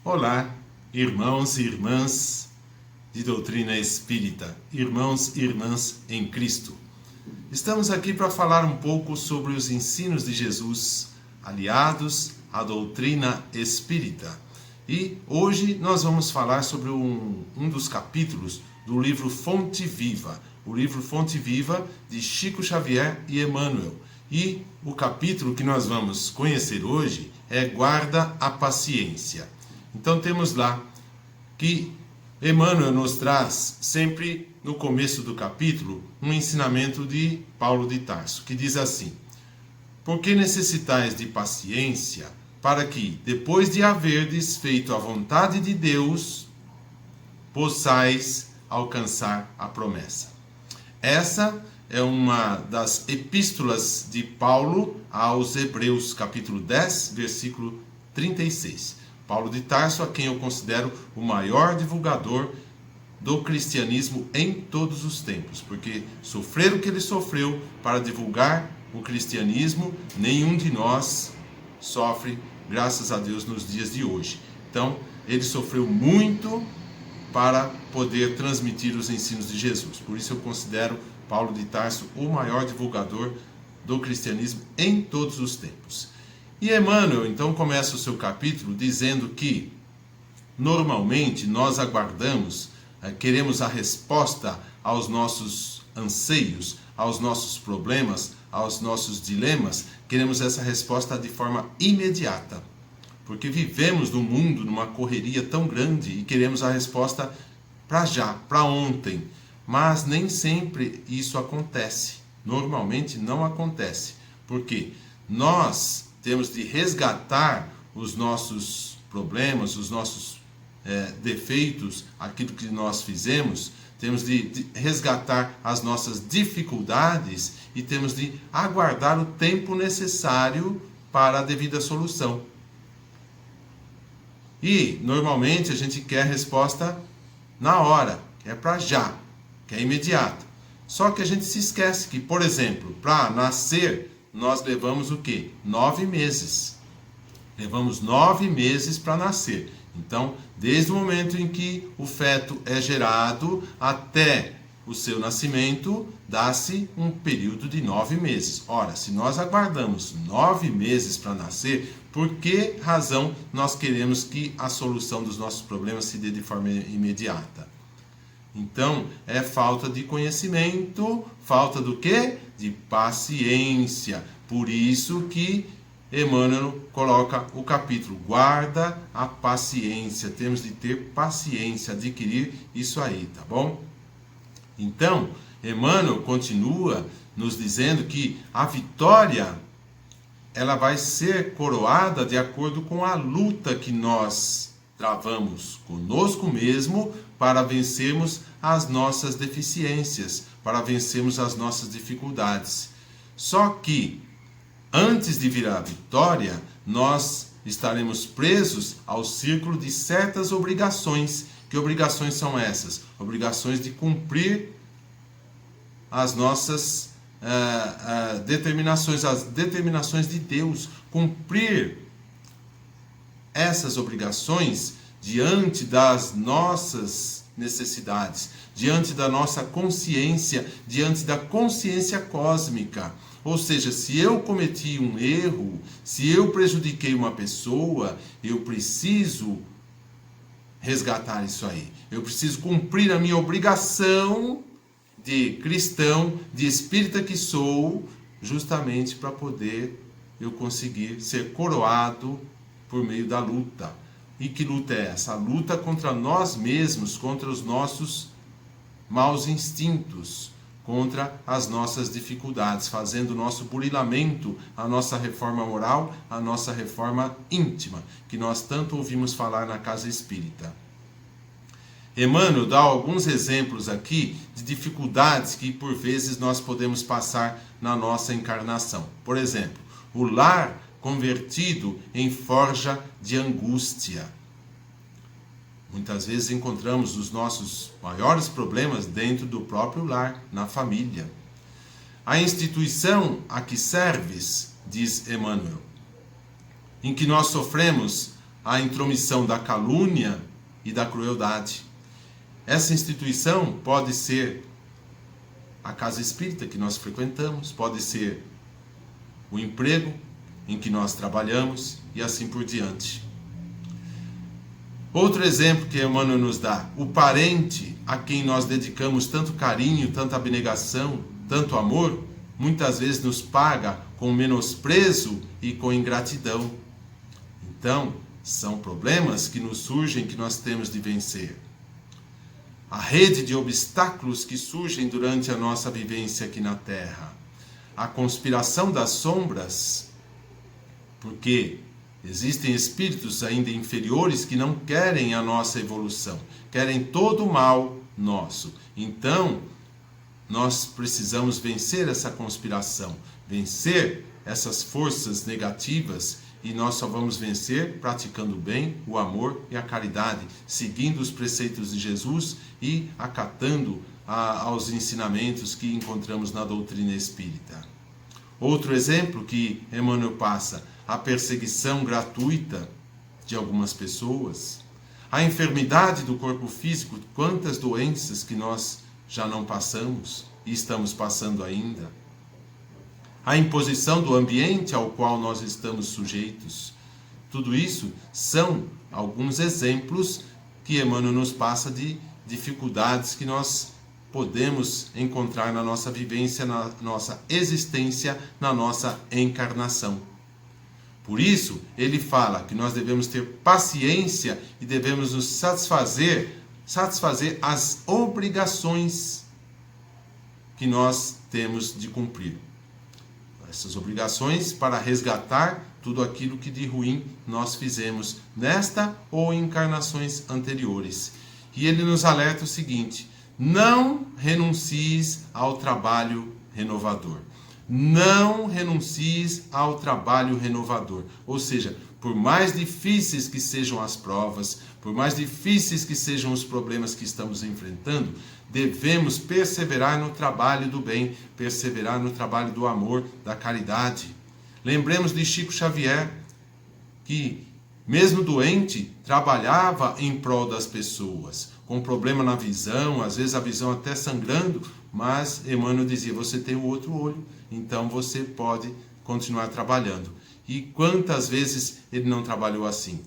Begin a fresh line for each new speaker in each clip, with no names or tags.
Olá, irmãos e irmãs de doutrina espírita, irmãos e irmãs em Cristo. Estamos aqui para falar um pouco sobre os ensinos de Jesus aliados à doutrina espírita. E hoje nós vamos falar sobre um dos capítulos do livro Fonte Viva, o livro Fonte Viva de Chico Xavier e Emmanuel. E o capítulo que nós vamos conhecer hoje é Guarda a Paciência. Então temos lá que Emmanuel nos traz sempre no começo do capítulo um ensinamento de Paulo de Tarso, que diz assim: porque necessitais de paciência, para que, depois de haverdes feito a vontade de Deus, possais alcançar a promessa. Essa é uma das epístolas de Paulo aos Hebreus, capítulo 10, versículo 36. Paulo de Tarso, a quem eu considero o maior divulgador do cristianismo em todos os tempos, porque sofrer o que ele sofreu para divulgar o cristianismo, nenhum de nós sofre, graças a Deus, nos dias de hoje. Então, ele sofreu muito para poder transmitir os ensinos de Jesus. Por isso eu considero Paulo de Tarso o maior divulgador do cristianismo em todos os tempos. E Emmanuel, então, começa o seu capítulo dizendo que, normalmente, nós aguardamos, queremos a resposta aos nossos anseios, aos nossos problemas, aos nossos dilemas, queremos essa resposta de forma imediata. Porque vivemos num mundo, numa correria tão grande e queremos a resposta para já, para ontem. Mas nem sempre isso acontece. Normalmente não acontece. Porque nós temos de resgatar os nossos problemas, os nossos defeitos, aquilo que nós fizemos, temos de resgatar as nossas dificuldades e temos de aguardar o tempo necessário para a devida solução. E, normalmente, a gente quer a resposta na hora, que é para já, que é imediato. Só que a gente se esquece que, por exemplo, para nascer, nós levamos o quê? 9 meses. Levamos 9 meses para nascer. Então, desde o momento em que o feto é gerado até o seu nascimento, dá-se um período de 9 meses. Ora, se nós aguardamos 9 meses para nascer, por que razão nós queremos que a solução dos nossos problemas se dê de forma imediata? Então, é falta de conhecimento, falta do quê? De paciência. Por isso que Emmanuel coloca o capítulo, guarda a paciência. Temos de ter paciência, adquirir isso aí, tá bom? Então, Emmanuel continua nos dizendo que a vitória, ela vai ser coroada de acordo com a luta que nós travamos conosco mesmo para vencermos as nossas deficiências, para vencermos as nossas dificuldades. Só que, antes de vir a vitória, nós estaremos presos ao círculo de certas obrigações. Que obrigações são essas? Obrigações de cumprir as nossas determinações, as determinações de Deus. Cumprir essas obrigações diante das nossas necessidades, diante da nossa consciência, diante da consciência cósmica. Ou seja, se eu cometi um erro, se eu prejudiquei uma pessoa, eu preciso resgatar isso aí. Eu preciso cumprir a minha obrigação de cristão, de espírita que sou, justamente para poder eu conseguir ser coroado por meio da luta. E que luta é essa? A luta contra nós mesmos, contra os nossos maus instintos, contra as nossas dificuldades, fazendo o nosso burilamento, a nossa reforma moral, a nossa reforma íntima, que nós tanto ouvimos falar na casa espírita. Emmanuel dá alguns exemplos aqui de dificuldades que por vezes nós podemos passar na nossa encarnação. Por exemplo, o lar convertido em forja de angústia. Muitas vezes encontramos os nossos maiores problemas dentro do próprio lar, na família. A instituição a que serves, diz Emmanuel, em que nós sofremos a intromissão da calúnia e da crueldade. Essa instituição pode ser a casa espírita que nós frequentamos, pode ser o emprego em que nós trabalhamos e assim por diante. Outro exemplo que Emmanuel nos dá: o parente a quem nós dedicamos tanto carinho, tanta abnegação, tanto amor, muitas vezes nos paga com menosprezo e com ingratidão. Então, são problemas que nos surgem, que nós temos de vencer. A rede de obstáculos que surgem durante a nossa vivência aqui na Terra. A conspiração das sombras, porque existem espíritos ainda inferiores que não querem a nossa evolução, querem todo o mal nosso. Então, nós precisamos vencer essa conspiração, vencer essas forças negativas, e nós só vamos vencer praticando o bem, o amor e a caridade, seguindo os preceitos de Jesus e acatando aos ensinamentos que encontramos na doutrina espírita. Outro exemplo que Emmanuel passa: a perseguição gratuita de algumas pessoas, a enfermidade do corpo físico, quantas doenças que nós já não passamos e estamos passando ainda. A imposição do ambiente ao qual nós estamos sujeitos. Tudo isso são alguns exemplos que Emmanuel nos passa de dificuldades que nós podemos encontrar na nossa vivência, na nossa existência, na nossa encarnação. Por isso, ele fala que nós devemos ter paciência e devemos nos satisfazer as obrigações que nós temos de cumprir. Essas obrigações para resgatar tudo aquilo que de ruim nós fizemos nesta ou em encarnações anteriores. E ele nos alerta o seguinte: não renuncies ao trabalho renovador. Não renuncies ao trabalho renovador. Ou seja, por mais difíceis que sejam as provas, por mais difíceis que sejam os problemas que estamos enfrentando, devemos perseverar no trabalho do bem, perseverar no trabalho do amor, da caridade. Lembremos de Chico Xavier, que, mesmo doente, trabalhava em prol das pessoas, com problema na visão, às vezes a visão até sangrando, mas Emmanuel dizia: você tem o outro olho, então você pode continuar trabalhando. E quantas vezes ele não trabalhou assim,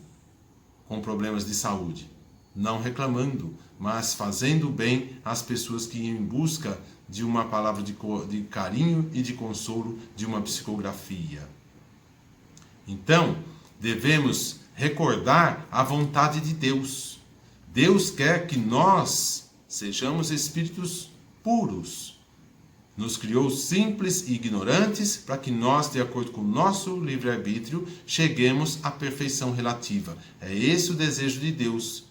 com problemas de saúde, não reclamando, mas fazendo bem às pessoas que iam em busca de uma palavra de carinho e de consolo, de uma psicografia. Então, devemos recordar a vontade de Deus. Deus quer que nós sejamos espíritos puros. Nos criou simples e ignorantes para que nós, de acordo com o nosso livre-arbítrio, cheguemos à perfeição relativa. É esse o desejo de Deus.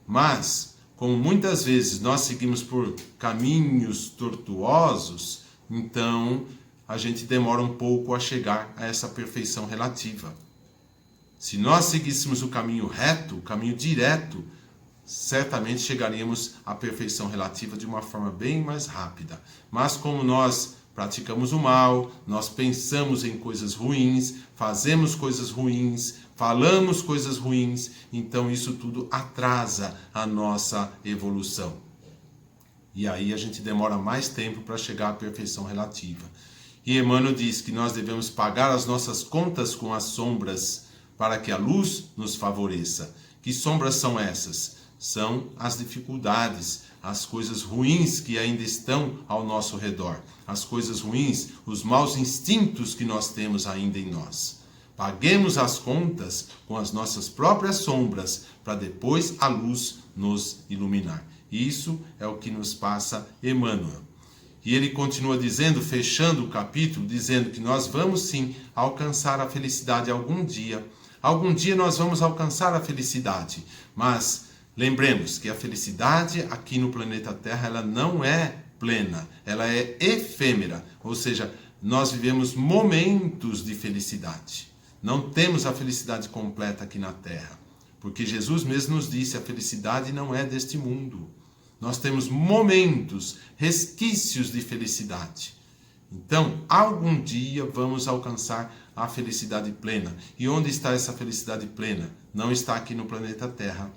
Mas, como muitas vezes nós seguimos por caminhos tortuosos, então a gente demora um pouco a chegar a essa perfeição relativa. Se nós seguíssemos o caminho reto, o caminho direto, certamente chegaríamos à perfeição relativa de uma forma bem mais rápida. Mas como nós praticamos o mal, nós pensamos em coisas ruins, fazemos coisas ruins, falamos coisas ruins, então isso tudo atrasa a nossa evolução. E aí a gente demora mais tempo para chegar à perfeição relativa. E Emmanuel diz que nós devemos pagar as nossas contas com as sombras para que a luz nos favoreça. Que sombras são essas? São as dificuldades, as coisas ruins que ainda estão ao nosso redor, as coisas ruins, os maus instintos que nós temos ainda em nós. Paguemos as contas com as nossas próprias sombras, para depois a luz nos iluminar. Isso é o que nos passa Emmanuel. E ele continua dizendo, fechando o capítulo, dizendo que nós vamos sim alcançar a felicidade algum dia. Algum dia nós vamos alcançar a felicidade, mas lembremos que a felicidade aqui no planeta Terra, ela não é plena, ela é efêmera, ou seja, nós vivemos momentos de felicidade. Não temos a felicidade completa aqui na Terra, porque Jesus mesmo nos disse, a felicidade não é deste mundo. Nós temos momentos, resquícios de felicidade. Então, algum dia vamos alcançar a felicidade plena. E onde está essa felicidade plena? Não está aqui no planeta Terra.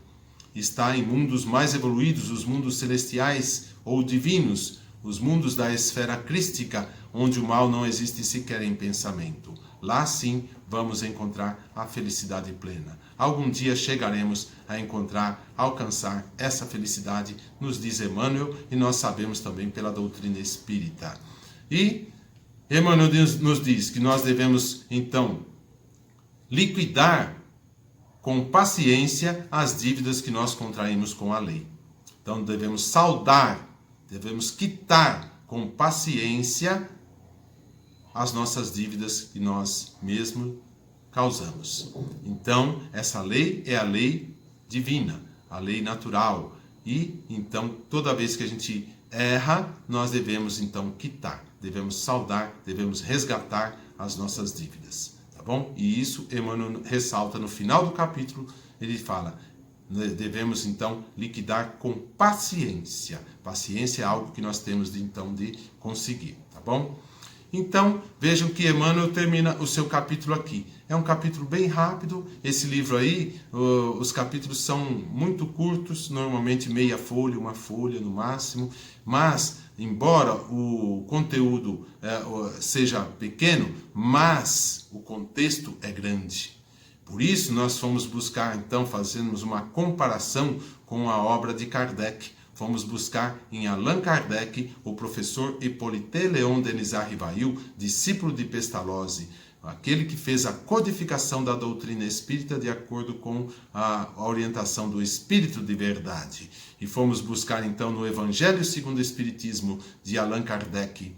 Está em mundos mais evoluídos, os mundos celestiais ou divinos, os mundos da esfera crística, onde o mal não existe sequer em pensamento. Lá sim vamos encontrar a felicidade plena. Algum dia chegaremos a encontrar, alcançar essa felicidade, nos diz Emmanuel, e nós sabemos também pela doutrina espírita. E Emmanuel nos diz que nós devemos, então, liquidar com paciência as dívidas que nós contraímos com a lei. Então devemos saldar, devemos quitar com paciência as nossas dívidas que nós mesmos causamos. Então, essa lei é a lei divina, a lei natural. E, então, toda vez que a gente erra, nós devemos, então, quitar. Devemos saldar, devemos resgatar as nossas dívidas. Tá bom? E isso Emmanuel ressalta no final do capítulo, ele fala, devemos, então, liquidar com paciência. Paciência é algo que nós temos, de conseguir. Tá bom? Então, vejam que Emmanuel termina o seu capítulo aqui. É um capítulo bem rápido. Esse livro aí, os capítulos são muito curtos, normalmente meia folha, uma folha no máximo. Mas, embora o conteúdo seja pequeno, mas o contexto é grande. Por isso, nós fomos buscar, então, fazermos uma comparação com a obra de Kardec. Fomos buscar em Allan Kardec o professor Hippolyte Léon Denis Rivail, discípulo de Pestalozzi, aquele que fez a codificação da doutrina espírita de acordo com a orientação do Espírito de Verdade. E fomos buscar então no Evangelho segundo o Espiritismo de Allan Kardec,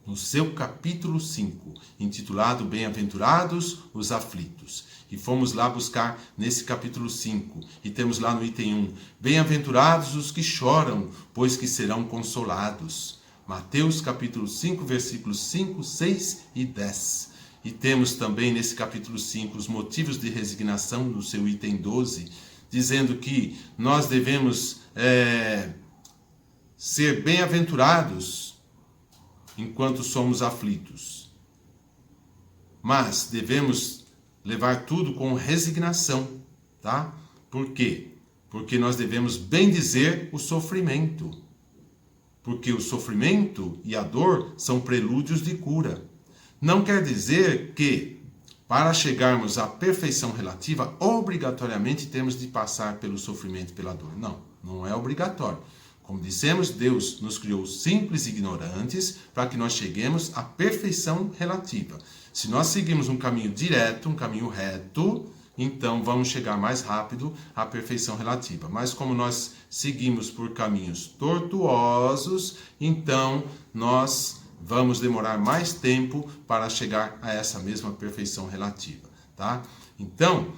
no seu capítulo 5, intitulado Bem-aventurados os aflitos. E fomos lá buscar nesse capítulo 5, e temos lá no item 1, Bem-aventurados os que choram, pois que serão consolados. Mateus capítulo 5, versículos 5, 6 e 10. E temos também nesse capítulo 5 os motivos de resignação, no seu item 12, dizendo que nós devemos ser bem-aventurados enquanto somos aflitos. Mas devemos levar tudo com resignação, tá? Por quê? Porque nós devemos bendizer o sofrimento. Porque o sofrimento e a dor são prelúdios de cura. Não quer dizer que, para chegarmos à perfeição relativa, obrigatoriamente temos de passar pelo sofrimento e pela dor. Não, não é obrigatório. Como dissemos, Deus nos criou simples e ignorantes para que nós cheguemos à perfeição relativa. Se nós seguirmos um caminho direto, um caminho reto, então vamos chegar mais rápido à perfeição relativa. Mas como nós seguimos por caminhos tortuosos, então nós vamos demorar mais tempo para chegar a essa mesma perfeição relativa, tá? Então,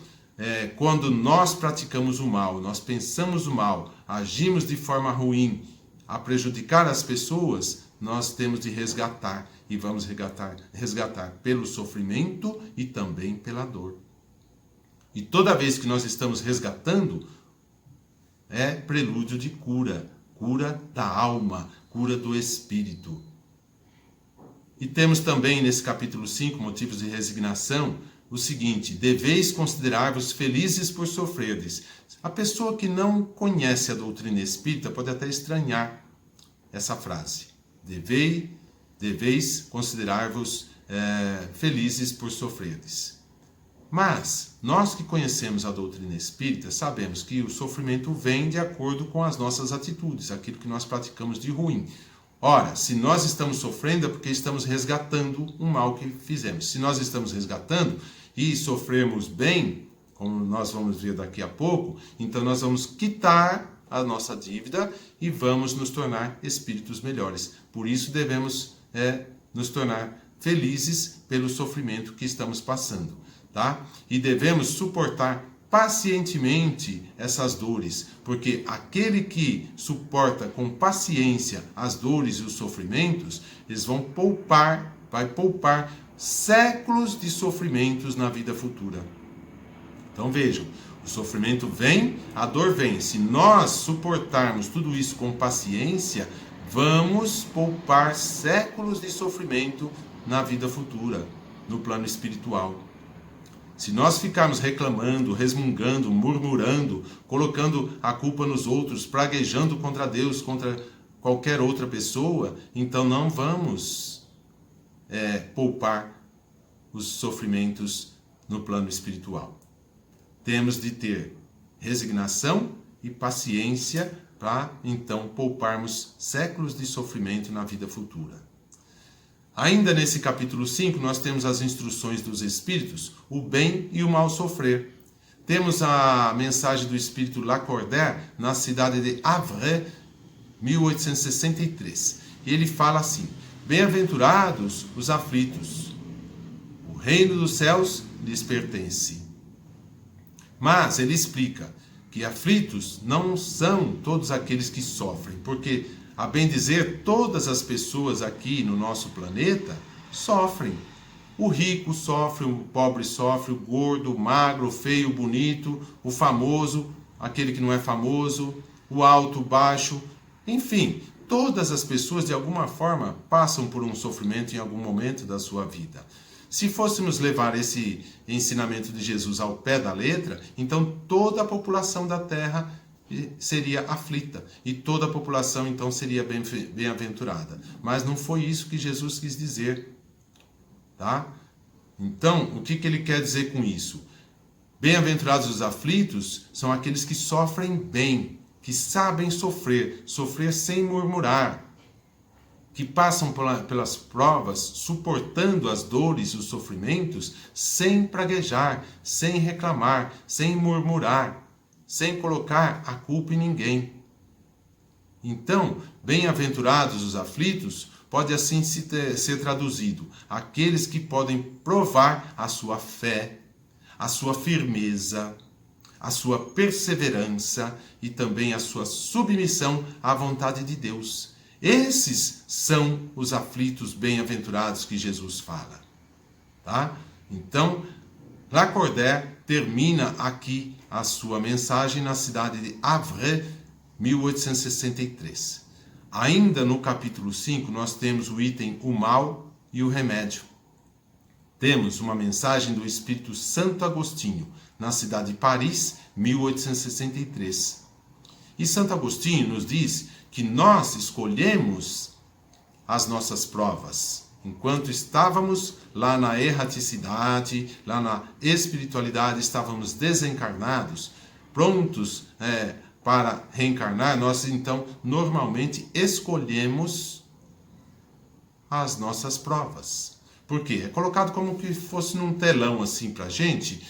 quando nós praticamos o mal, nós pensamos o mal, agimos de forma ruim, a prejudicar as pessoas, nós temos de resgatar, e vamos resgatar pelo sofrimento e também pela dor. E toda vez que nós estamos resgatando, é prelúdio de cura, cura da alma, cura do espírito. E temos também nesse capítulo 5, motivos de resignação, o seguinte: deveis considerar-vos felizes por sofrerdes. A pessoa que não conhece a doutrina espírita pode até estranhar essa frase. Deveis considerar-vos felizes por sofrerdes. Mas, nós que conhecemos a doutrina espírita, sabemos que o sofrimento vem de acordo com as nossas atitudes, aquilo que nós praticamos de ruim. Ora, se nós estamos sofrendo é porque estamos resgatando um mal que fizemos. Se nós estamos resgatando e sofrermos bem, como nós vamos ver daqui a pouco, então nós vamos quitar a nossa dívida e vamos nos tornar espíritos melhores. Por isso devemos nos tornar felizes pelo sofrimento que estamos passando, tá? E devemos suportar pacientemente essas dores, porque aquele que suporta com paciência as dores e os sofrimentos, eles vai poupar séculos de sofrimentos na vida futura. Então vejam, o sofrimento vem, a dor vem. Se nós suportarmos tudo isso com paciência, vamos poupar séculos de sofrimento na vida futura. no plano espiritual. Se nós ficarmos reclamando, resmungando, murmurando, colocando a culpa nos outros, praguejando contra Deus, contra qualquer outra pessoa, então não vamos poupar os sofrimentos no plano espiritual. Temos de ter resignação e paciência para então pouparmos séculos de sofrimento na vida futura. Ainda nesse capítulo 5, nós temos as instruções dos Espíritos, o bem e o mal sofrer. Temos a mensagem do Espírito Lacordaire na cidade de Havre, 1863. E ele fala assim: bem-aventurados os aflitos, o reino dos céus lhes pertence. Mas ele explica que aflitos não são todos aqueles que sofrem, porque, a bem dizer, todas as pessoas aqui no nosso planeta sofrem. O rico sofre, o pobre sofre, o gordo, o magro, o feio, o bonito, o famoso, aquele que não é famoso, o alto, o baixo, enfim, todas as pessoas de alguma forma passam por um sofrimento em algum momento da sua vida. Se fôssemos levar esse ensinamento de Jesus ao pé da letra, então toda a população da Terra seria aflita e toda a população então seria bem-aventurada. Mas não foi isso que Jesus quis dizer, tá? Então, o que ele quer dizer com isso? Bem-aventurados os aflitos são aqueles que sofrem bem, que sabem sofrer sem murmurar, que passam pelas provas, suportando as dores e os sofrimentos, sem praguejar, sem reclamar, sem murmurar, sem colocar a culpa em ninguém. Então, bem-aventurados os aflitos, pode assim ser traduzido: aqueles que podem provar a sua fé, a sua firmeza, a sua perseverança e também a sua submissão à vontade de Deus. Esses são os aflitos bem-aventurados que Jesus fala, tá? Então, Lacordaire termina aqui a sua mensagem na cidade de Havre, 1863. Ainda no capítulo 5, nós temos o item o mal e o remédio. Temos uma mensagem do Espírito Santo Agostinho, na cidade de Paris, 1863. E Santo Agostinho nos diz que nós escolhemos as nossas provas. Enquanto estávamos lá na erraticidade, lá na espiritualidade, estávamos desencarnados, prontos para reencarnar, nós então normalmente escolhemos as nossas provas. Por quê? É colocado como que fosse num telão assim para a gente,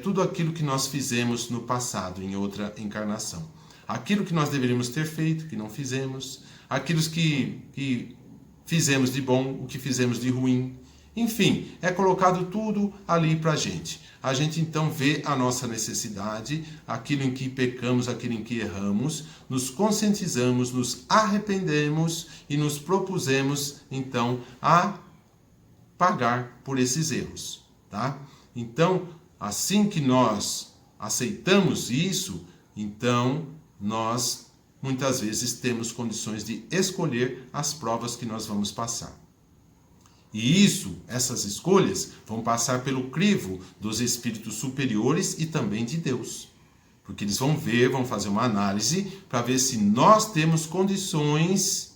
tudo aquilo que nós fizemos no passado, em outra encarnação. Aquilo que nós deveríamos ter feito, que não fizemos, aquilo que fizemos de bom, o que fizemos de ruim. Enfim, é colocado tudo ali para a gente. A gente então vê a nossa necessidade, aquilo em que pecamos, aquilo em que erramos, nos conscientizamos, nos arrependemos e nos propusemos então a pagar por esses erros, tá? Então, assim que nós aceitamos isso, então nós muitas vezes temos condições de escolher as provas que nós vamos passar. E essas escolhas vão passar pelo crivo dos espíritos superiores e também de Deus. Porque eles vão fazer uma análise para ver se nós temos condições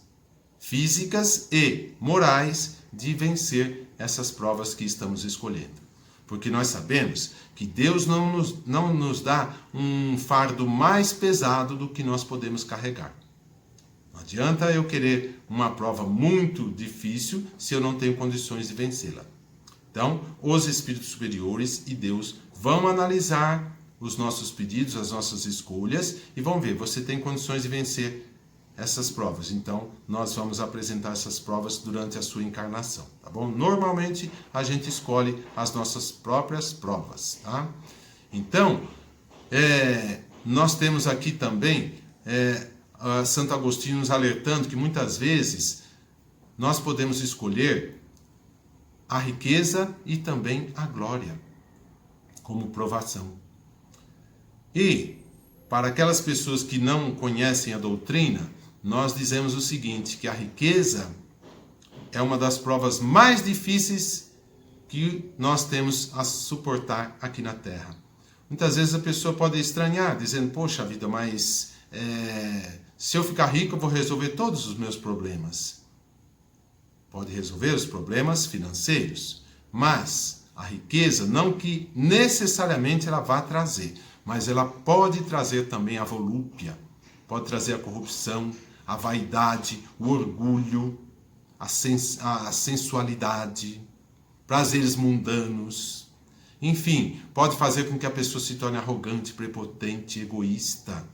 físicas e morais de vencer essas provas que estamos escolhendo. Porque nós sabemos que Deus não nos dá um fardo mais pesado do que nós podemos carregar. Não adianta eu querer uma prova muito difícil se eu não tenho condições de vencê-la. Então, os espíritos superiores e Deus vão analisar os nossos pedidos, as nossas escolhas e vão ver, você tem condições de vencer essas provas. Então, nós vamos apresentar essas provas durante a sua encarnação, tá bom? Normalmente, a gente escolhe as nossas próprias provas, tá? Então, nós temos aqui também Santo Agostinho nos alertando que muitas vezes nós podemos escolher a riqueza e também a glória como provação. E, para aquelas pessoas que não conhecem a doutrina, nós dizemos o seguinte, que a riqueza é uma das provas mais difíceis que nós temos a suportar aqui na terra. Muitas vezes a pessoa pode estranhar, dizendo, poxa vida, mas se eu ficar rico eu vou resolver todos os meus problemas. Pode resolver os problemas financeiros, mas a riqueza não que necessariamente ela vá trazer, mas ela pode trazer também a volúpia, pode trazer a corrupção, a vaidade, o orgulho, a sensualidade, prazeres mundanos. Enfim, pode fazer com que a pessoa se torne arrogante, prepotente, egoísta.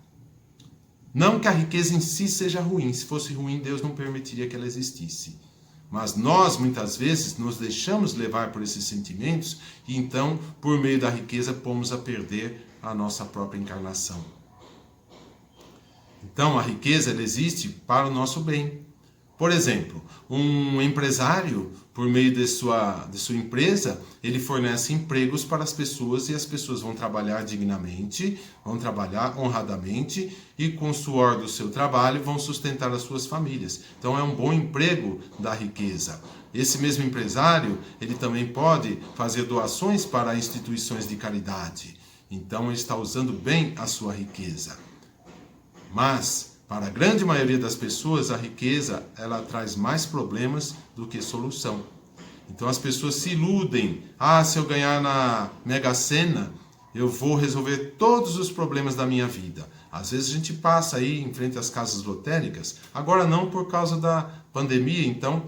Não que a riqueza em si seja ruim. Se fosse ruim, Deus não permitiria que ela existisse. Mas nós, muitas vezes, nos deixamos levar por esses sentimentos e então, por meio da riqueza, pomos a perder a nossa própria encarnação. Então, a riqueza ela existe para o nosso bem. Por exemplo, um empresário, por meio de sua empresa, ele fornece empregos para as pessoas e as pessoas vão trabalhar dignamente, vão trabalhar honradamente e com o suor do seu trabalho vão sustentar as suas famílias. Então é um bom emprego da riqueza. Esse mesmo empresário, ele também pode fazer doações para instituições de caridade. Então ele está usando bem a sua riqueza. Mas para a grande maioria das pessoas, a riqueza ela traz mais problemas do que solução. Então as pessoas se iludem. Se eu ganhar na Mega Sena, eu vou resolver todos os problemas da minha vida. Às vezes a gente passa aí em frente às casas lotéricas. Agora não por causa da pandemia. Então,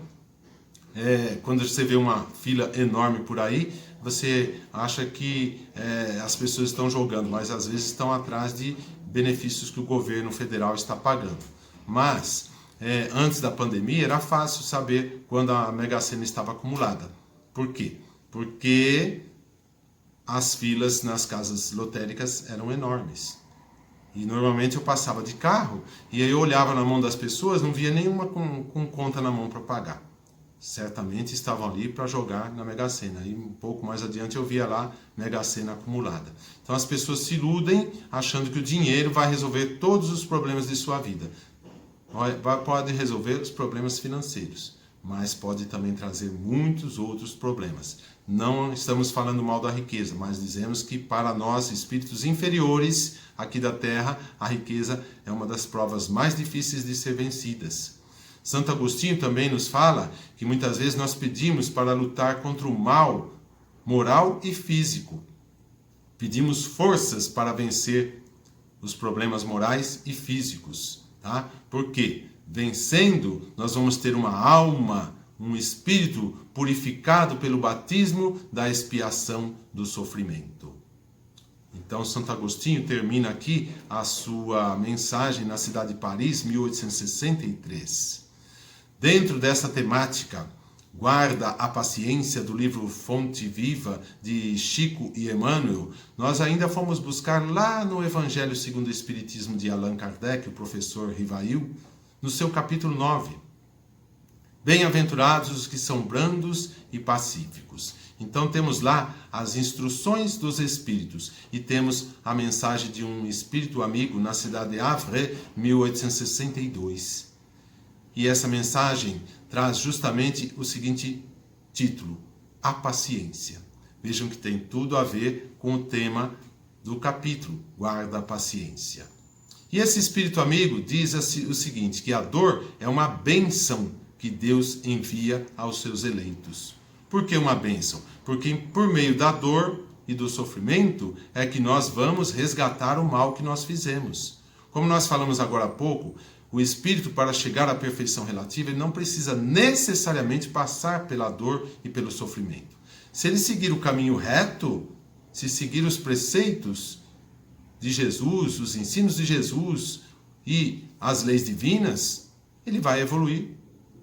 quando você vê uma fila enorme por aí, você acha que as pessoas estão jogando, mas às vezes estão atrás de benefícios que o governo federal está pagando. Mas, antes da pandemia, era fácil saber quando a Mega Sena estava acumulada. Por quê? Porque as filas nas casas lotéricas eram enormes. E normalmente eu passava de carro e aí eu olhava na mão das pessoas, não via nenhuma com conta na mão para pagar. Certamente estavam ali para jogar na Mega Sena. E um pouco mais adiante eu via lá Mega Sena acumulada. Então as pessoas se iludem achando que o dinheiro vai resolver todos os problemas de sua vida. Pode resolver os problemas financeiros, mas pode também trazer muitos outros problemas. Não estamos falando mal da riqueza, mas dizemos que para nós, espíritos inferiores aqui da Terra, a riqueza é uma das provas mais difíceis de ser vencidas. Santo Agostinho também nos fala que muitas vezes nós pedimos para lutar contra o mal moral e físico. Pedimos forças para vencer os problemas morais e físicos. Tá? Por quê? Vencendo, nós vamos ter uma alma, um espírito purificado pelo batismo da expiação do sofrimento. Então, Santo Agostinho termina aqui a sua mensagem na cidade de Paris, 1863. Dentro dessa temática, Guarda a Paciência, do livro Fonte Viva, de Chico e Emmanuel, nós ainda fomos buscar lá no Evangelho segundo o Espiritismo de Allan Kardec, o professor Rivail, no seu capítulo 9. Bem-aventurados os que são brandos e pacíficos. Então temos lá as instruções dos espíritos e temos a mensagem de um espírito amigo na cidade de Havre, 1862. E essa mensagem traz justamente o seguinte título: A Paciência. Vejam que tem tudo a ver com o tema do capítulo, Guarda a Paciência. E esse espírito amigo diz o seguinte, que a dor é uma bênção que Deus envia aos seus eleitos. Por que uma bênção? Porque por meio da dor e do sofrimento é que nós vamos resgatar o mal que nós fizemos. Como nós falamos agora há pouco, o espírito, para chegar à perfeição relativa, ele não precisa necessariamente passar pela dor e pelo sofrimento. Se ele seguir o caminho reto, se seguir os preceitos de Jesus, os ensinos de Jesus e as leis divinas, ele vai evoluir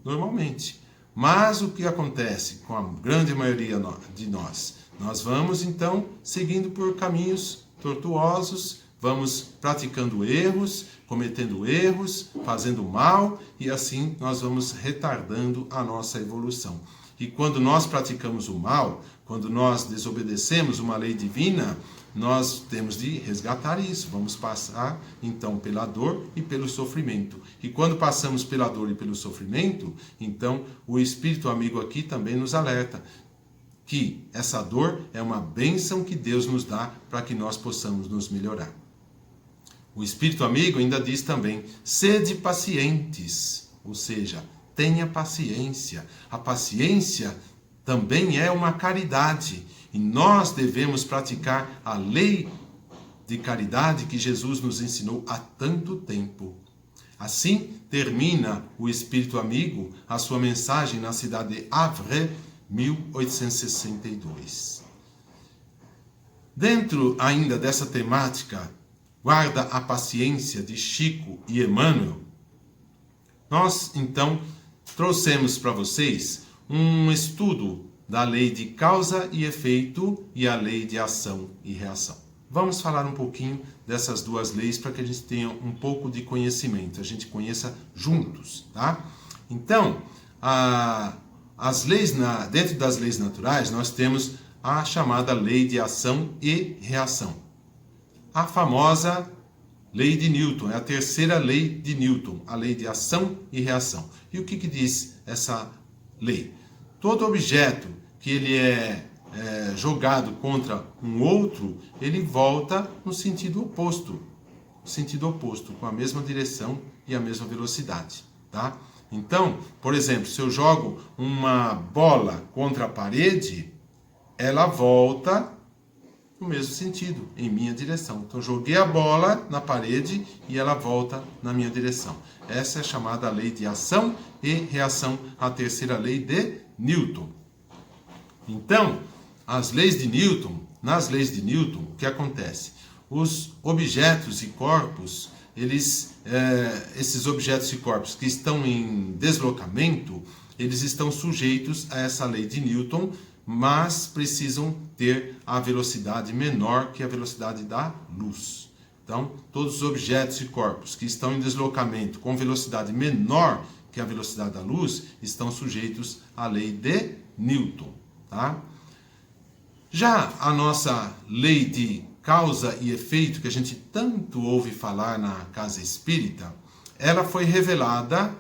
normalmente. Mas o que acontece com a grande maioria de nós? Nós vamos então seguindo por caminhos tortuosos, vamos praticando erros, cometendo erros, fazendo mal, e assim nós vamos retardando a nossa evolução. E quando nós praticamos o mal, quando nós desobedecemos uma lei divina, nós temos de resgatar isso. Vamos passar então pela dor e pelo sofrimento. E quando passamos pela dor e pelo sofrimento, então o Espírito amigo aqui também nos alerta que essa dor é uma bênção que Deus nos dá para que nós possamos nos melhorar. O Espírito amigo ainda diz também: sede pacientes, ou seja, tenha paciência. A paciência também é uma caridade e nós devemos praticar a lei de caridade que Jesus nos ensinou há tanto tempo. Assim termina o Espírito amigo a sua mensagem na cidade de Havre, 1862. Dentro ainda dessa temática, guarda a paciência de Chico e Emmanuel, nós então trouxemos para vocês um estudo da lei de causa e efeito e a lei de ação e reação. Vamos falar um pouquinho dessas duas leis para que a gente tenha um pouco de conhecimento, a gente conheça juntos, tá? Então, dentro das leis naturais, nós temos a chamada lei de ação e reação. A famosa lei de Newton, é a terceira lei de Newton, a lei de ação e reação. E o que diz essa lei? Todo objeto que ele é jogado contra um outro, ele volta no sentido oposto, com a mesma direção e a mesma velocidade, tá? Então, por exemplo, se eu jogo uma bola contra a parede, ela volta no mesmo sentido, em minha direção. Então, joguei a bola na parede e ela volta na minha direção. Essa é a chamada lei de ação e reação, a terceira lei de Newton. Então, nas leis de Newton, o que acontece? Os objetos e corpos, esses objetos e corpos que estão em deslocamento, eles estão sujeitos a essa lei de Newton, mas precisam ter a velocidade menor que a velocidade da luz. Então, todos os objetos e corpos que estão em deslocamento com velocidade menor que a velocidade da luz estão sujeitos à lei de Newton, tá? Já a nossa lei de causa e efeito, que a gente tanto ouve falar na casa espírita, ela foi revelada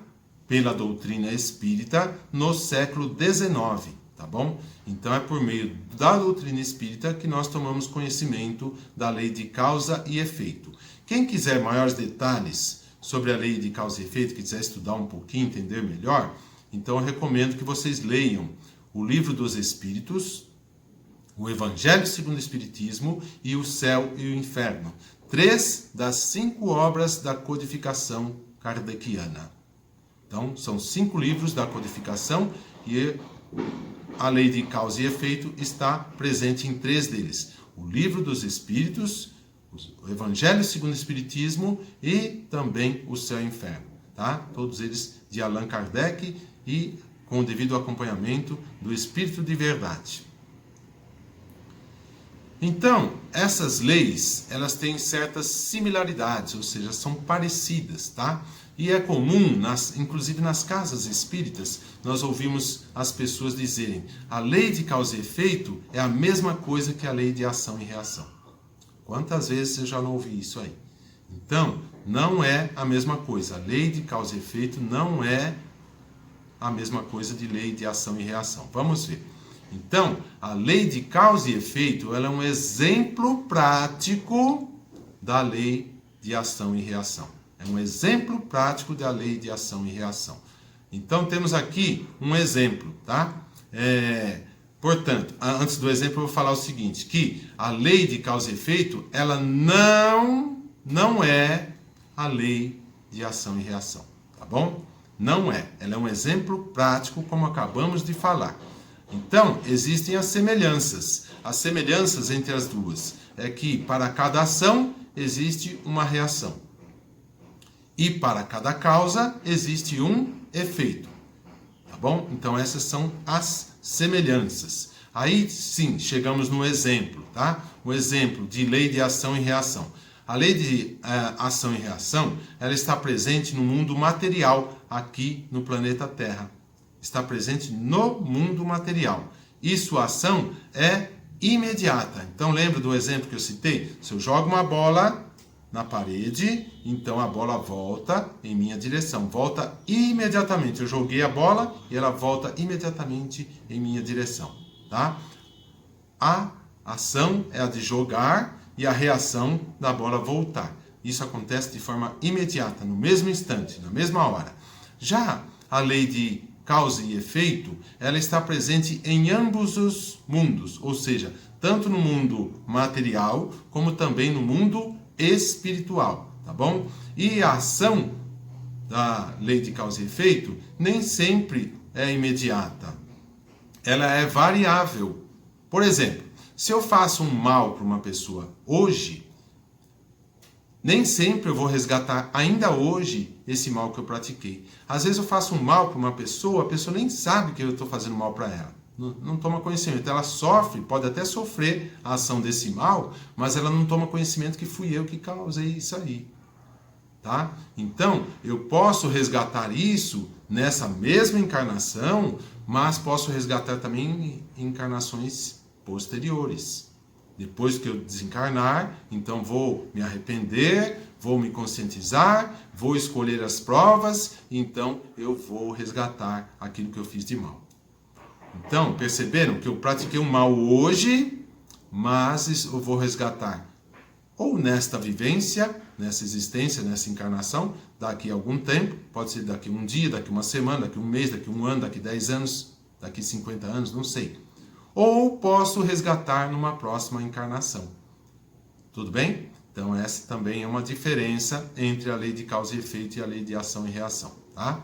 pela doutrina espírita no século XIX. Tá bom? Então é por meio da doutrina espírita que nós tomamos conhecimento da lei de causa e efeito. Quem quiser maiores detalhes sobre a lei de causa e efeito, quiser estudar um pouquinho, entender melhor, então eu recomendo que vocês leiam o Livro dos Espíritos, o Evangelho segundo o Espiritismo e o Céu e o Inferno. 3 das 5 obras da codificação kardeciana. Então, são 5 livros da codificação e a lei de causa e efeito está presente em 3 deles. O Livro dos Espíritos, o Evangelho segundo o Espiritismo e também o Céu e o Inferno. Tá? Todos eles de Allan Kardec e com o devido acompanhamento do Espírito de Verdade. Então, essas leis, elas têm certas similaridades, ou seja, são parecidas, tá? E é comum, inclusive nas casas espíritas, nós ouvimos as pessoas dizerem: a lei de causa e efeito é a mesma coisa que a lei de ação e reação. Quantas vezes você já não ouviu isso aí? Então, não é a mesma coisa. A lei de causa e efeito não é a mesma coisa de lei de ação e reação. Vamos ver. Então, a lei de causa e efeito, ela é um exemplo prático da lei de ação e reação. É um exemplo prático da lei de ação e reação. Então, temos aqui um exemplo, tá? Portanto, antes do exemplo, eu vou falar o seguinte, que a lei de causa e efeito, ela não é a lei de ação e reação, tá bom? Não é. Ela é um exemplo prático, como acabamos de falar. Então, existem as semelhanças. As semelhanças entre as duas é que para cada ação existe uma reação. E para cada causa existe um efeito. Tá bom? Então, essas são as semelhanças. Aí, sim, chegamos no exemplo, tá? O exemplo de lei de ação e reação. A lei de ação e reação, ela está presente no mundo material, aqui no planeta Terra. Está presente no mundo material. E sua ação é imediata. Então, lembra do exemplo que eu citei? Se eu jogo uma bola na parede, então a bola volta em minha direção. Volta imediatamente. Eu joguei a bola e ela volta imediatamente em minha direção. Tá? A ação é a de jogar e a reação da bola voltar. Isso acontece de forma imediata, no mesmo instante, na mesma hora. Já a lei de causa e efeito, ela está presente em ambos os mundos, ou seja, tanto no mundo material como também no mundo espiritual, tá bom? E a ação da lei de causa e efeito nem sempre é imediata. Ela é variável. Por exemplo, se eu faço um mal para uma pessoa hoje, nem sempre eu vou resgatar ainda hoje esse mal que eu pratiquei. Às vezes eu faço um mal para uma pessoa, a pessoa nem sabe que eu estou fazendo mal para ela. Não toma conhecimento. Ela sofre, pode até sofrer a ação desse mal, mas ela não toma conhecimento que fui eu que causei isso aí. Tá? Então, eu posso resgatar isso nessa mesma encarnação, mas posso resgatar também em encarnações posteriores. Depois que eu desencarnar, então vou me arrepender, vou me conscientizar, vou escolher as provas, então eu vou resgatar aquilo que eu fiz de mal. Então, perceberam que eu pratiquei um mal hoje, mas eu vou resgatar ou nesta vivência, nessa existência, nessa encarnação, daqui a algum tempo, pode ser daqui um dia, daqui uma semana, daqui um mês, daqui um ano, daqui 10 anos, daqui 50 anos, não sei. Ou posso resgatar numa próxima encarnação. Tudo bem? Então essa também é uma diferença entre a lei de causa e efeito e a lei de ação e reação, tá?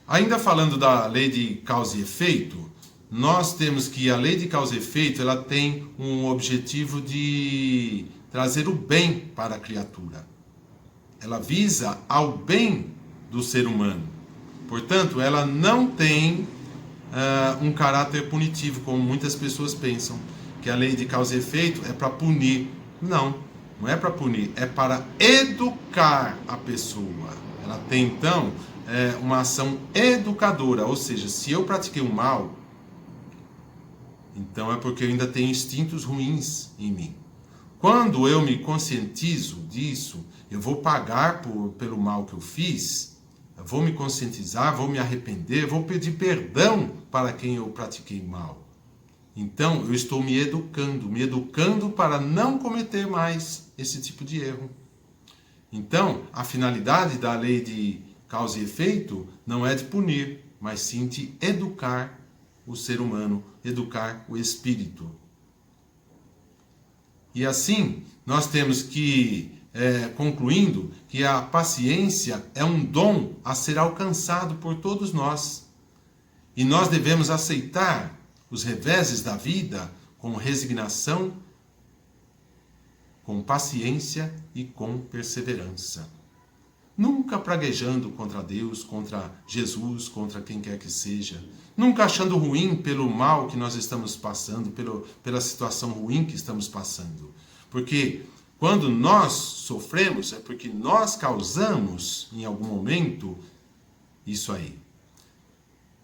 Ainda falando da lei de causa e efeito, nós temos que a lei de causa e efeito, ela tem um objetivo de trazer o bem para a criatura. Ela visa ao bem do ser humano. Portanto, ela não tem um caráter punitivo, como muitas pessoas pensam, que a lei de causa e efeito é para punir. Não é para punir, é para educar a pessoa. Ela tem, então, uma ação educadora, ou seja, se eu pratiquei um mal, então é porque eu ainda tenho instintos ruins em mim. Quando eu me conscientizo disso, eu vou pagar pelo mal que eu fiz, eu vou me conscientizar, vou me arrepender, vou pedir perdão para quem eu pratiquei mal. Então, eu estou me educando para não cometer mais esse tipo de erro. Então, a finalidade da lei de causa e efeito não é de punir, mas sim de educar o ser humano, educar o espírito. E assim, nós temos que, concluindo, que a paciência é um dom a ser alcançado por todos nós. E nós devemos aceitar os reveses da vida com resignação, com paciência e com perseverança. Nunca praguejando contra Deus, contra Jesus, contra quem quer que seja. Nunca achando ruim pelo mal que nós estamos passando, pela situação ruim que estamos passando. Porque quando nós sofremos, é porque nós causamos, em algum momento, isso aí.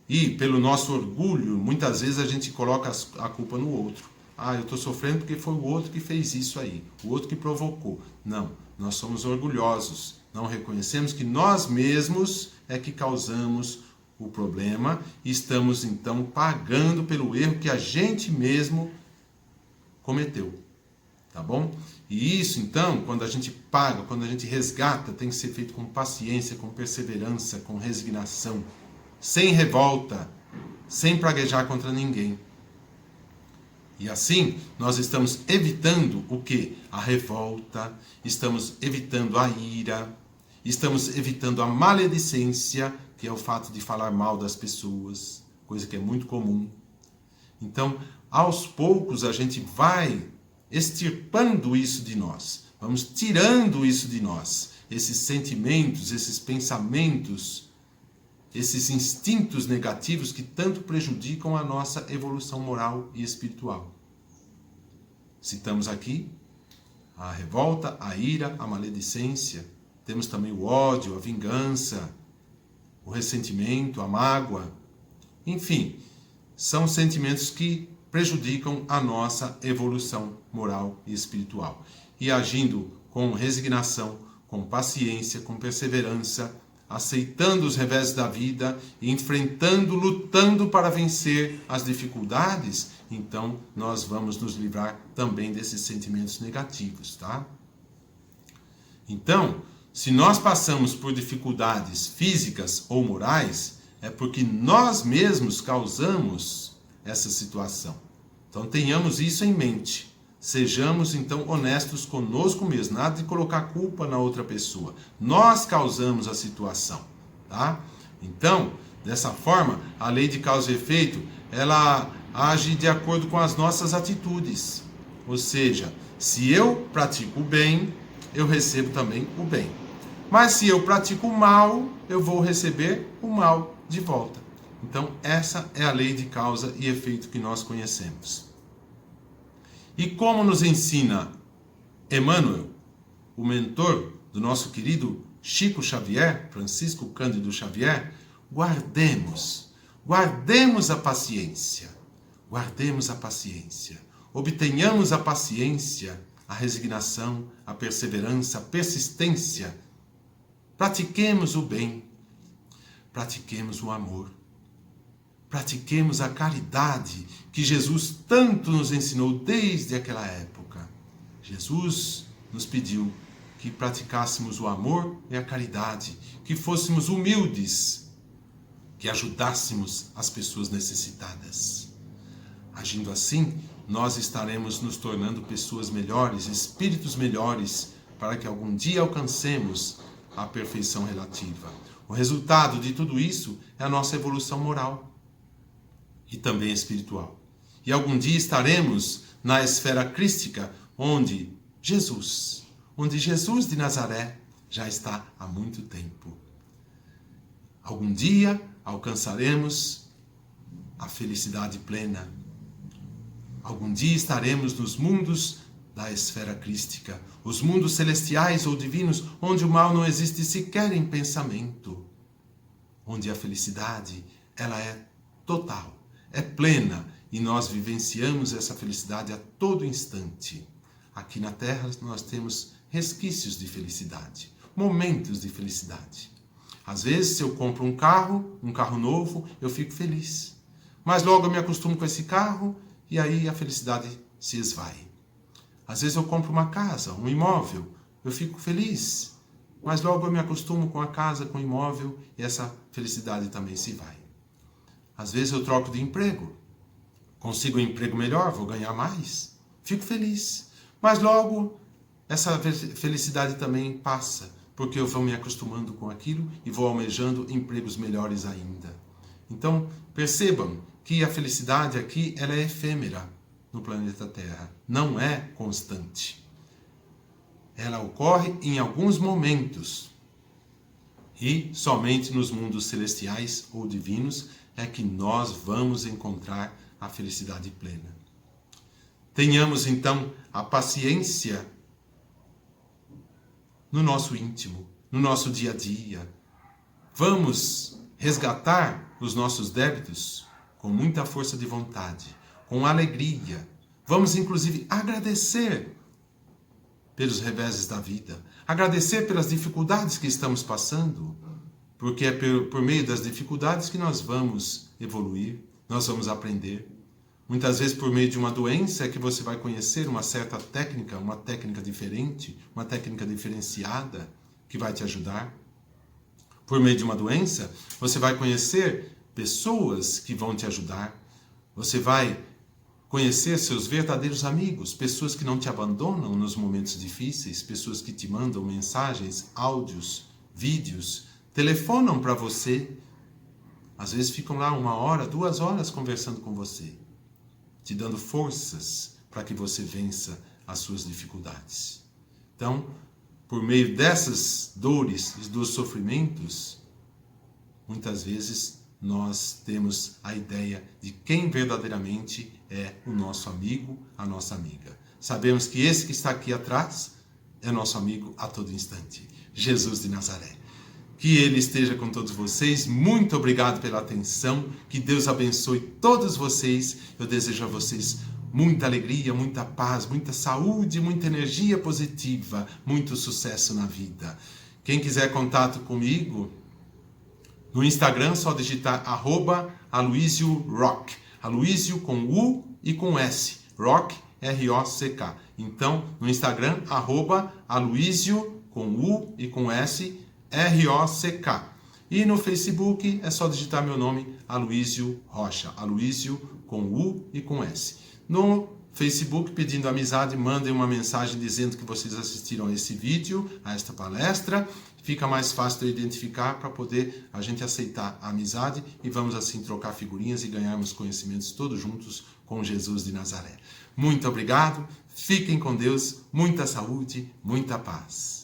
E pelo nosso orgulho, muitas vezes a gente coloca a culpa no outro. Ah, eu estou sofrendo porque foi o outro que fez isso aí, o outro que provocou. Não, nós somos orgulhosos. Não reconhecemos que nós mesmos é que causamos o problema e estamos então pagando pelo erro que a gente mesmo cometeu. Tá bom? E isso então, quando a gente paga, quando a gente resgata, tem que ser feito com paciência, com perseverança, com resignação, sem revolta, sem praguejar contra ninguém. E assim, nós estamos evitando o quê? A revolta, estamos evitando a ira, estamos evitando a maledicência, que é o fato de falar mal das pessoas, coisa que é muito comum. Então, aos poucos, a gente vai extirpando isso de nós. Vamos tirando isso de nós. Esses sentimentos, esses pensamentos, esses instintos negativos que tanto prejudicam a nossa evolução moral e espiritual. Citamos aqui a revolta, a ira, a maledicência. Temos também o ódio, a vingança, o ressentimento, a mágoa. Enfim, são sentimentos que prejudicam a nossa evolução moral e espiritual. E agindo com resignação, com paciência, com perseverança, aceitando os reveses da vida, enfrentando, lutando para vencer as dificuldades, então nós vamos nos livrar também desses sentimentos negativos, tá? Então, se nós passamos por dificuldades físicas ou morais, é porque nós mesmos causamos essa situação. Então tenhamos isso em mente. Sejamos então honestos conosco mesmo, nada de colocar culpa na outra pessoa. Nós causamos a situação, tá? Então, dessa forma, a lei de causa e efeito, ela age de acordo com as nossas atitudes. Ou seja, se eu pratico o bem, eu recebo também o bem. Mas se eu pratico o mal, eu vou receber o mal de volta. Então, essa é a lei de causa e efeito que nós conhecemos. E como nos ensina Emmanuel, o mentor do nosso querido Chico Xavier, Francisco Cândido Xavier, guardemos a paciência, obtenhamos a paciência, a resignação, a perseverança, a persistência, pratiquemos o bem, pratiquemos o amor, pratiquemos a caridade que Jesus tanto nos ensinou desde aquela época. Jesus nos pediu que praticássemos o amor e a caridade, que fôssemos humildes, que ajudássemos as pessoas necessitadas. Agindo assim, nós estaremos nos tornando pessoas melhores, espíritos melhores, para que algum dia alcancemos a perfeição relativa. O resultado de tudo isso é a nossa evolução moral e também espiritual. E algum dia estaremos na esfera crística, onde Jesus de Nazaré já está há muito tempo. Algum dia alcançaremos a felicidade plena. Algum dia estaremos nos mundos da esfera crística, os mundos celestiais ou divinos, onde o mal não existe sequer em pensamento, onde a felicidade ela é total, é plena, e nós vivenciamos essa felicidade a todo instante. Aqui na Terra nós temos resquícios de felicidade, momentos de felicidade. Às vezes, se eu compro um carro novo, eu fico feliz. Mas logo eu me acostumo com esse carro e aí a felicidade se esvai. Às vezes eu compro uma casa, um imóvel, eu fico feliz. Mas logo eu me acostumo com a casa, com o imóvel e essa felicidade também se vai. Às vezes eu troco de emprego. Consigo um emprego melhor, vou ganhar mais. Fico feliz. Mas logo essa felicidade também passa, porque eu vou me acostumando com aquilo e vou almejando empregos melhores ainda. Então, percebam que a felicidade aqui ela é efêmera no planeta Terra, não é constante. Ela ocorre em alguns momentos e somente nos mundos celestiais ou divinos é que nós vamos encontrar a felicidade plena. Tenhamos então a paciência no nosso íntimo, no nosso dia a dia. Vamos resgatar os nossos débitos com muita força de vontade, com alegria. Vamos inclusive agradecer pelos reveses da vida, agradecer pelas dificuldades que estamos passando, porque é por meio das dificuldades que nós vamos evoluir, nós vamos aprender. Muitas vezes por meio de uma doença é que você vai conhecer uma certa técnica, uma técnica diferente, uma técnica diferenciada que vai te ajudar. Por meio de uma doença, você vai conhecer pessoas que vão te ajudar. Você vai conhecer seus verdadeiros amigos, pessoas que não te abandonam nos momentos difíceis, pessoas que te mandam mensagens, áudios, vídeos, telefonam para você. Às vezes ficam lá 1 hora, 2 horas conversando com você, te dando forças para que você vença as suas dificuldades. Então, por meio dessas dores e dos sofrimentos, muitas vezes nós temos a ideia de quem verdadeiramente é o nosso amigo, a nossa amiga. Sabemos que esse que está aqui atrás é nosso amigo a todo instante, Jesus de Nazaré. Que Ele esteja com todos vocês. Muito obrigado pela atenção. Que Deus abençoe todos vocês. Eu desejo a vocês muita alegria, muita paz, muita saúde, muita energia positiva, muito sucesso na vida. Quem quiser contato comigo, no Instagram, só digitar @aloysiorock. Aloísio com U e com S. Rock, R-O-C-K. Então, no Instagram, @Aloísio com U e com S, R-O-C-K. E no Facebook é só digitar meu nome, Aloísio Rocha. Aloísio com U e com S. No Facebook, pedindo amizade, mandem uma mensagem dizendo que vocês assistiram a esse vídeo, a esta palestra. Fica mais fácil de identificar para poder a gente aceitar a amizade e vamos assim trocar figurinhas e ganharmos conhecimentos todos juntos com Jesus de Nazaré. Muito obrigado, fiquem com Deus, muita saúde, muita paz.